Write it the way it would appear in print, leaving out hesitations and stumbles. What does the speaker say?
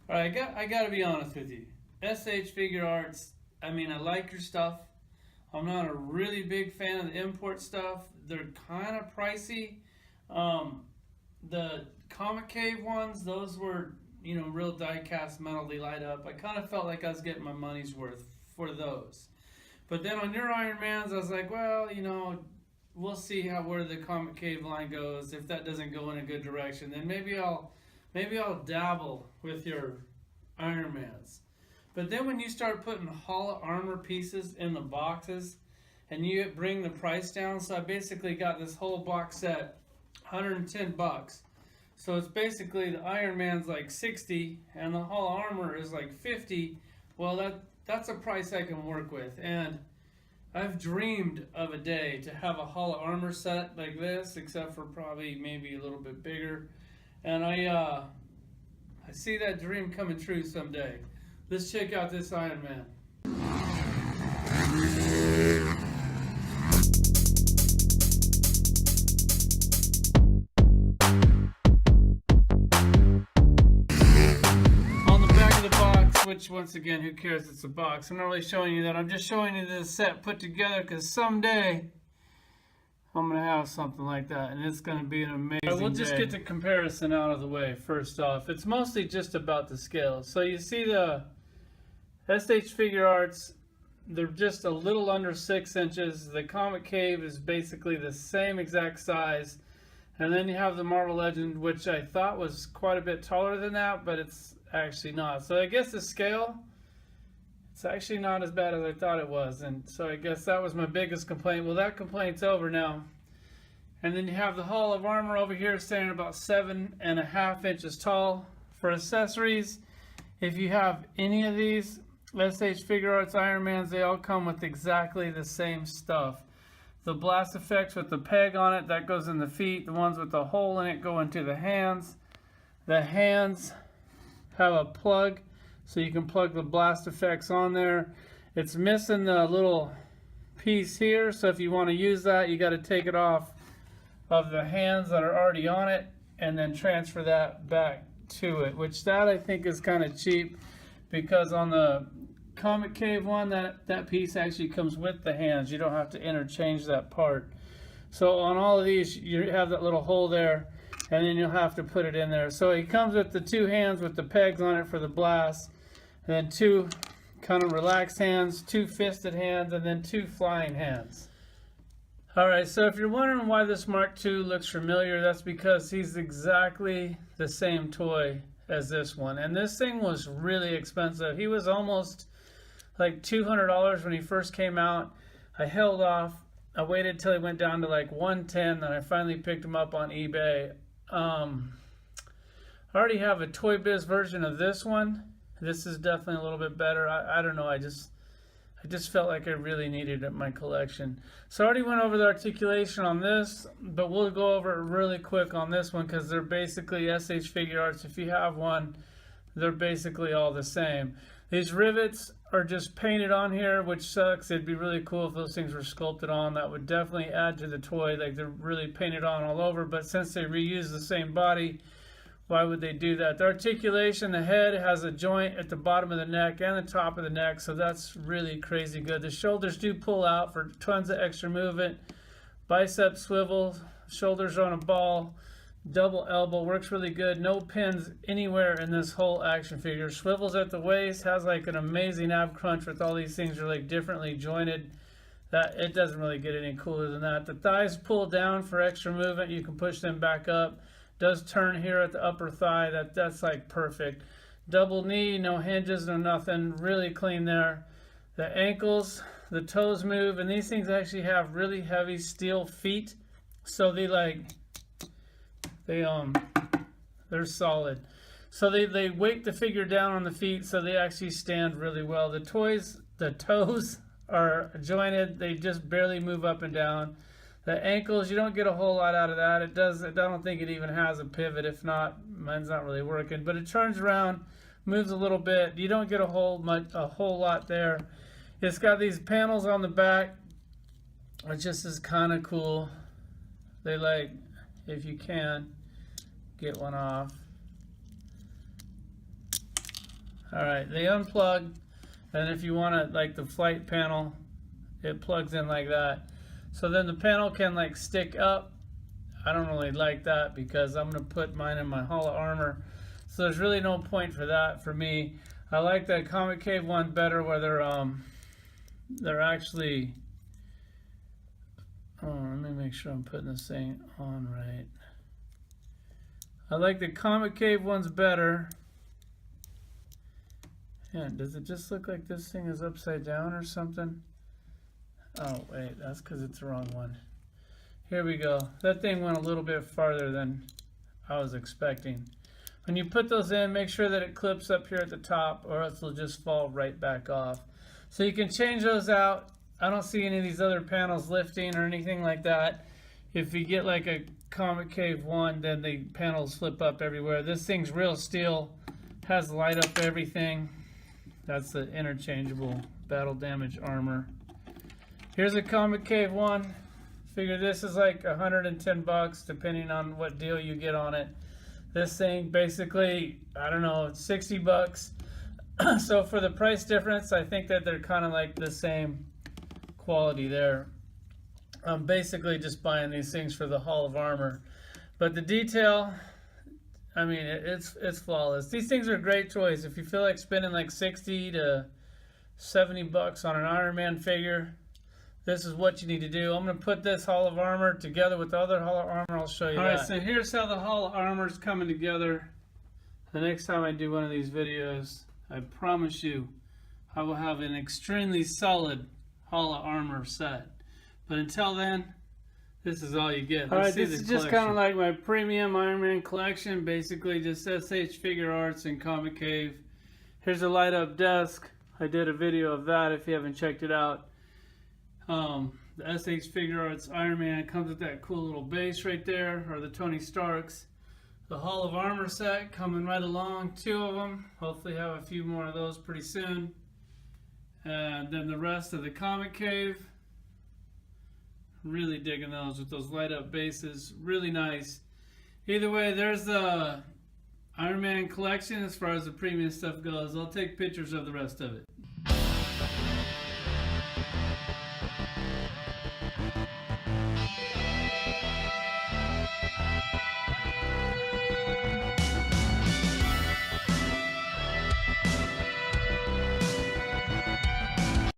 All right, I got to be honest with you. SH Figuarts, I mean, I like your stuff. I'm not a really big fan of the import stuff. They're kind of pricey. The Comic Cave ones, those were, real die-cast metal. They light up. I kind of felt like I was getting my money's worth for those. But then on your Iron Mans, I was like, well, we'll see where the Comic Cave line goes. If that doesn't go in a good direction, then maybe I'll dabble with your Iron Mans. But then when you start putting hollow armor pieces in the boxes, and you bring the price down, so I basically got this whole box set, $110. So it's basically the Iron Man's like 60, and the hollow armor is like 50. Well, that's a price I can work with, and I've dreamed of a day to have a hollow armor set like this, except for probably maybe a little bit bigger. And I see that dream coming true someday. Let's check out this Iron Man. On the back of the box, which once again, who cares, it's a box. I'm not really showing you that. I'm just showing you this set put together because someday I'm going to have something like that, and it's going to be an amazing day. We'll just get the comparison out of the way first off. It's mostly just about the scale. So you see the SH Figuarts, they're just a little under 6 inches. The Comic Cave is basically the same exact size. And then you have the Marvel Legend, which I thought was quite a bit taller than that, but it's actually not. So I guess the scale, it's actually not as bad as I thought it was. And so I guess that was my biggest complaint. Well, that complaint's over now. And then you have the Hall of Armor over here standing about 7.5 inches tall. For accessories, if you have any of these SH Figuarts Iron Mans, they all come with exactly the same stuff. The blast effects with the peg on it, that goes in the feet. The ones with the hole in it go into the hands. The hands have a plug, so you can plug the blast effects on there. It's missing the little piece here, so if you want to use that, you got to take it off of the hands that are already on it and then transfer that back to it, which that I think is kind of cheap, because on the Comic Cave one, that piece actually comes with the hands. You don't have to interchange that part. So on all of these, you have that little hole there, and then you'll have to put it in there. So it comes with the 2 hands with the pegs on it for the blast, and then 2 kind of relaxed hands, 2 fisted hands, and then 2 flying hands. Alright, so if you're wondering why this Mark II looks familiar, that's because he's exactly the same toy as this one. And this thing was really expensive. He was almost like $200 when he first came out. I held off. I waited till he went down to like $110, then I finally picked him up on eBay. I already have a Toy Biz version of this one. This is definitely a little bit better. I don't know, I just felt like I really needed it in my collection. So I already went over the articulation on this, but we'll go over it really quick on this one because they're basically SH Figuarts. If you have one, they're basically all the same. These rivets are just painted on here, which sucks. It'd be really cool if those things were sculpted on. That would definitely add to the toy. Like, they're really painted on all over, but since they reuse the same body, why would they do that? The articulation, the head has a joint at the bottom of the neck and the top of the neck, so that's really crazy good. The shoulders do pull out for tons of extra movement. Bicep swivel, shoulders are on a ball. Double elbow, works really good. No pins anywhere in this whole action figure. Swivels at the waist, has like an amazing ab crunch with all these things are like differently jointed. That it doesn't really get any cooler than that. The thighs pull down for extra movement. You can push them back up. Does turn here at the upper thigh. That's like perfect. Double knee, no hinges, no nothing. Really clean there. The ankles, the toes move, and these things actually have really heavy steel feet. So they're solid. So they weight the figure down on the feet, so they actually stand really well. The toes are jointed. They just barely move up and down. The ankles, you don't get a whole lot out of that. I don't think it even has a pivot. If not, mine's not really working. But it turns around, moves a little bit. You don't get a whole lot there. It's got these panels on the back, which just is kind of cool. They like, if you can, get one off. Alright, they unplug, and if you want it like the flight panel, it plugs in like that. So then the panel can like stick up. I don't really like that because I'm going to put mine in my Hall of Armor. So there's really no point for that for me. I like the Comic Cave one better where they're actually... Oh, let me make sure I'm putting this thing on right. I like the Comic Cave ones better. Yeah, does it just look like this thing is upside down or something? Oh, wait, that's because it's the wrong one. Here we go. That thing went a little bit farther than I was expecting. When you put those in, make sure that it clips up here at the top or else it'll just fall right back off. So you can change those out. I don't see any of these other panels lifting or anything like that. If you get like a Comic Cave one, then the panels flip up everywhere. This thing's real steel, has light up everything. That's the interchangeable battle damage armor. Here's a Comic Cave one. Figure this is like 110 bucks depending on what deal you get on it. This thing basically, I don't know, 60 bucks. So for the price difference, I think that they're kind of like the same quality there. I'm basically just buying these things for the Hall of Armor. But the detail, I mean, it's flawless. These things are great toys. If you feel like spending like 60 to 70 bucks on an Iron Man figure, this is what you need to do. I'm going to put this Hall of Armor together with the other Hall of Armor. I'll show you that. Alright, so here's how the Hall of Armor is coming together. The next time I do one of these videos, I promise you, I will have an extremely solid Hall of Armor set. But until then, this is all you get. Alright, this is just kind of like my premium Iron Man collection. Basically just SH Figuarts and Comic Cave. Here's a light up desk. I did a video of that if you haven't checked it out. The SH Figuarts Iron Man comes with that cool little base right there, or the Tony Starks. The Hall of Armor set coming right along, 2 of them. Hopefully have a few more of those pretty soon. And then the rest of the Comic Cave. Really digging those with those light up bases. Really nice. Either way, there's the Iron Man collection as far as the premium stuff goes. I'll take pictures of the rest of it.